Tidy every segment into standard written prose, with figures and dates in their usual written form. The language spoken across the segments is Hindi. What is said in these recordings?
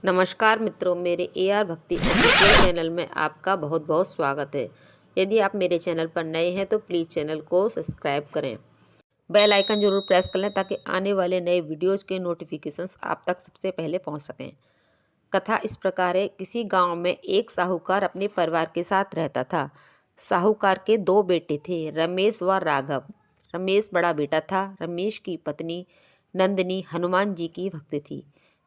नमस्कार मित्रों, मेरे AR भक्ति ऑफिशियल चैनल में आपका बहुत बहुत स्वागत है। यदि आप मेरे चैनल पर नए हैं तो प्लीज़ चैनल को सब्सक्राइब करें। बेल आइकन जरूर प्रेस कर लें ताकि आने वाले नए वीडियोस के नोटिफिकेशंस आप तक सबसे पहले पहुंच सकें। कथा इस प्रकार है। किसी गांव में एक साहूकार अपने परिवार के साथ रहता था। साहूकार के दो बेटे थे, रमेश व राघव। रमेश बड़ा बेटा था। रमेश की पत्नी नंदिनी हनुमान जी की भक्त थी।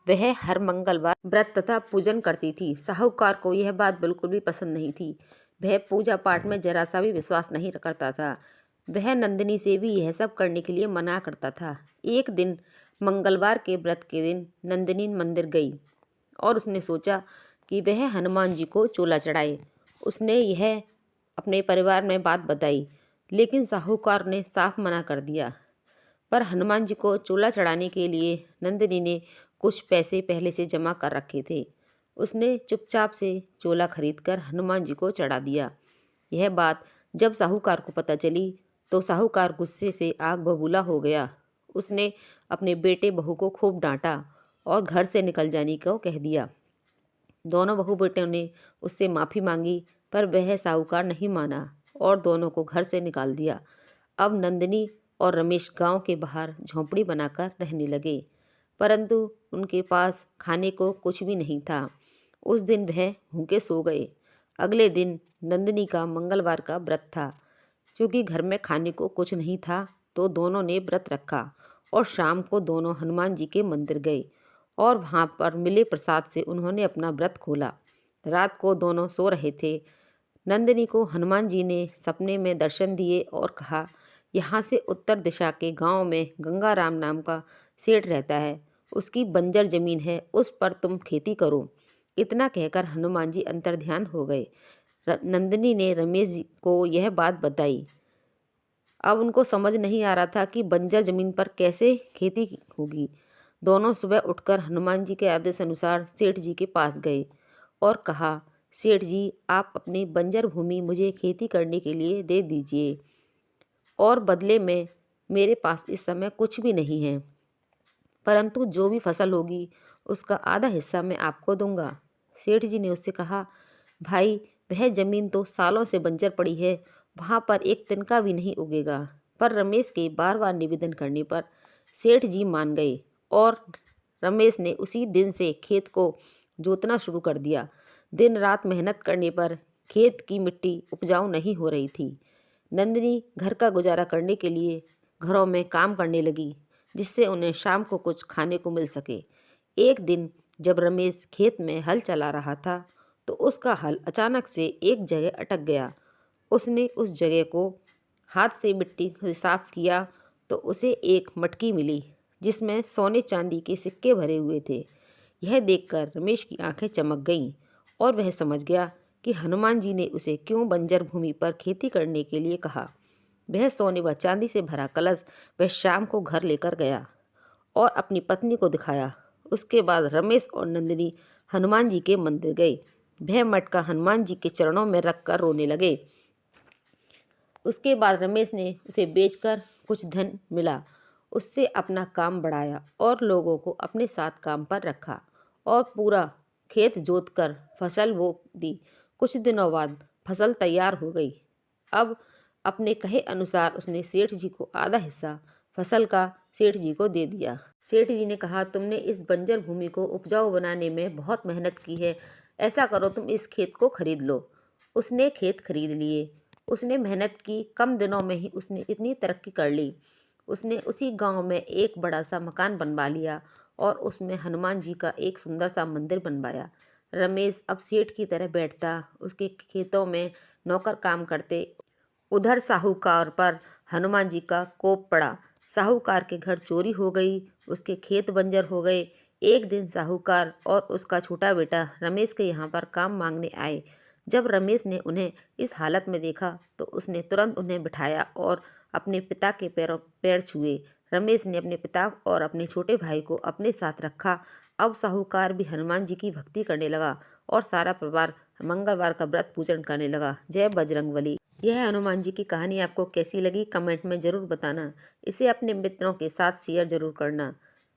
वह हर मंगलवार व्रत तथा पूजन करती थी। साहूकार को यह बात बिल्कुल भी पसंद नहीं थी। वह पूजा पाठ में जरा सा भी विश्वास नहीं करता था। वह नंदिनी से भी यह सब करने के लिए मना करता था। एक दिन मंगलवार के व्रत के दिन नंदिनी मंदिर गई और उसने सोचा कि वह हनुमान जी को चोला चढ़ाए। उसने यह अपने परिवार में बात बताई, लेकिन साहूकार ने साफ मना कर दिया। पर हनुमान जी को चोला चढ़ाने के लिए नंदिनी ने कुछ पैसे पहले से जमा कर रखे थे। उसने चुपचाप से चोला खरीदकर हनुमान जी को चढ़ा दिया। यह बात जब साहूकार को पता चली तो साहूकार गुस्से से आग बबूला हो गया। उसने अपने बेटे बहू को खूब डांटा और घर से निकल जाने को कह दिया। दोनों बहू बेटों ने उससे माफ़ी मांगी, पर वह साहूकार नहीं माना और दोनों को घर से निकाल दिया। अब नंदिनी और रमेश गांव के बाहर झोंपड़ी बनाकर रहने लगे, परंतु उनके पास खाने को कुछ भी नहीं था। उस दिन वह भूखे सो गए। अगले दिन नंदिनी का मंगलवार का व्रत था। क्योंकि घर में खाने को कुछ नहीं था तो दोनों ने व्रत रखा और शाम को दोनों हनुमान जी के मंदिर गए और वहाँ पर मिले प्रसाद से उन्होंने अपना व्रत खोला। रात को दोनों सो रहे थे। नंदिनी को हनुमान जी ने सपने में दर्शन दिए और कहा, यहाँ से उत्तर दिशा के गांव में गंगाराम नाम का सेठ रहता है। उसकी बंजर जमीन है, उस पर तुम खेती करो। इतना कहकर हनुमान जी अंतर्ध्यान हो गए। नंदिनी ने रमेश जी को यह बात बताई। अब उनको समझ नहीं आ रहा था कि बंजर जमीन पर कैसे खेती होगी। दोनों सुबह उठकर हनुमान जी के आदेश अनुसार सेठ जी के पास गए और कहा, सेठ जी, आप अपनी बंजर भूमि मुझे खेती करने के लिए दे दीजिए और बदले में मेरे पास इस समय कुछ भी नहीं है, परंतु जो भी फसल होगी उसका आधा हिस्सा मैं आपको दूंगा। सेठ जी ने उससे कहा, भाई, वह जमीन तो सालों से बंजर पड़ी है, वहाँ पर एक तिनका भी नहीं उगेगा। पर रमेश के बार बार निवेदन करने पर सेठ जी मान गए और रमेश ने उसी दिन से खेत को जोतना शुरू कर दिया। दिन रात मेहनत करने पर खेत की मिट्टी उपजाऊ नहीं हो रही थी। नंदिनी घर का गुजारा करने के लिए घरों में काम करने लगी, जिससे उन्हें शाम को कुछ खाने को मिल सके। एक दिन जब रमेश खेत में हल चला रहा था तो उसका हल अचानक से एक जगह अटक गया। उसने उस जगह को हाथ से मिट्टी से साफ किया तो उसे एक मटकी मिली जिसमें सोने चांदी के सिक्के भरे हुए थे। यह देखकर रमेश की आंखें चमक गईं और वह समझ गया कि हनुमान जी ने उसे क्यों बंजर भूमि पर खेती करने के लिए कहा। वह सोने व चांदी से भरा कलश वह शाम को घर लेकर गया और अपनी पत्नी को दिखाया। उसके बाद रमेश और नंदिनी हनुमान जी के मंदिर गए। वह मटका हनुमान जी के चरणों में रखकर रोने लगे। उसके बाद रमेश ने उसे बेचकर कुछ धन मिला। उससे अपना काम बढ़ाया और लोगों को अपने साथ काम पर रखा और पूरा खेत जोतकर फसल बो दी। कुछ दिनों बाद फसल तैयार हो गई। अब अपने कहे अनुसार उसने सेठ जी को आधा हिस्सा फसल का सेठ जी को दे दिया। सेठ जी ने कहा, तुमने इस बंजर भूमि को उपजाऊ बनाने में बहुत मेहनत की है। ऐसा करो, तुम इस खेत को खरीद लो। उसने खेत खरीद लिए। उसने मेहनत की। कम दिनों में ही उसने इतनी तरक्की कर ली। उसने उसी गांव में एक बड़ा सा मकान बनवा लिया और उसमें हनुमान जी का एक सुंदर सा मंदिर बनवाया। रमेश अब सेठ की तरह बैठता, उसके खेतों में नौकर काम करते। उधर साहूकार पर हनुमान जी का कोप पड़ा। साहूकार के घर चोरी हो गई, उसके खेत बंजर हो गए। एक दिन साहूकार और उसका छोटा बेटा रमेश के यहाँ पर काम मांगने आए। जब रमेश ने उन्हें इस हालत में देखा तो उसने तुरंत उन्हें बिठाया और अपने पिता के पैर छुए। रमेश ने अपने पिता और अपने छोटे भाई को अपने साथ रखा। अब साहूकार भी हनुमान जी की भक्ति करने लगा और सारा परिवार मंगलवार का व्रत पूजन करने लगा। जय बजरंगबली। यह हनुमान जी की कहानी आपको कैसी लगी कमेंट में ज़रूर बताना। इसे अपने मित्रों के साथ शेयर ज़रूर करना।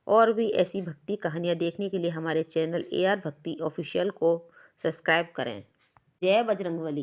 और भी ऐसी भक्ति कहानियाँ देखने के लिए हमारे चैनल AR भक्ति ऑफिशियल को सब्सक्राइब करें। जय बजरंगबली।